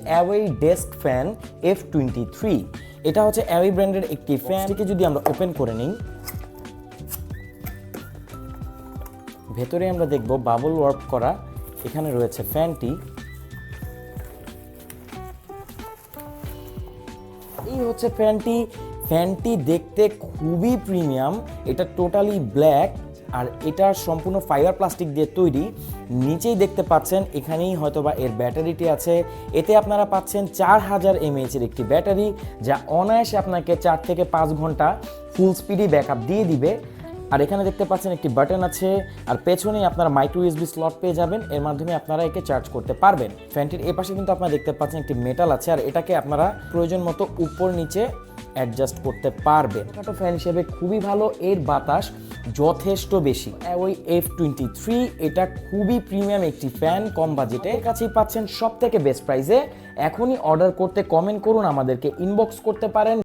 Away desk fan F23। এটা হচ্ছে away ব্র্যান্ডের একটি ফ্যান। এটিকে যদি আমরা ওপেন করে নিই, ভেতরে আমরা দেখব বাবল ওয়ার্প করা। এখানে রয়েছে ফ্যানটি। এই হচ্ছে ফ্যানটি দেখতে খুবই প্রিমিয়াম। এটা টোটালি ব্ল্যাক আর এটা সম্পূর্ণ ফাইবার প্লাস্টিক দিয়ে তৈরি। নিচেই দেখতে পাচ্ছেন এখানেই হয়তোবা এর ব্যাটারিটি আছে। এতে আপনারা পাচ্ছেন 4000 mAh এর একটি ব্যাটারি, যা অনায়াসে আপনাকে 4 থেকে 5 ঘন্টা ফুল স্পিডে ব্যাকআপ দিয়ে দিবে। আর এখানে দেখতে পাচ্ছেন একটি বাটন আছে, আর পেছনেই আপনারা মাইক্রো ইউএসবি স্লট পেয়ে যাবেন। এর মাধ্যমে আপনারা একে চার্জ করতে পারবেন। ফ্যানটির এপাশে কিন্তু আপনারা দেখতে পাচ্ছেন একটি মেটাল আছে, আর এটাকে আপনারা প্রয়োজন মতো উপর নিচে অ্যাডজাস্ট করতে পারবেন। ছোটো ফ্যান হিসেবে খুবই ভালো, এর বাতাস যথেষ্ট বেশি। ওই F23 এটা খুবই প্রিমিয়াম একটি ফ্যান, কম বাজেটে কাছেই পাচ্ছেন সব থেকে বেস্ট প্রাইসে। এখনই অর্ডার করতে কমেন্ট করুন, আমাদেরকে ইনবক্স করতে পারেন।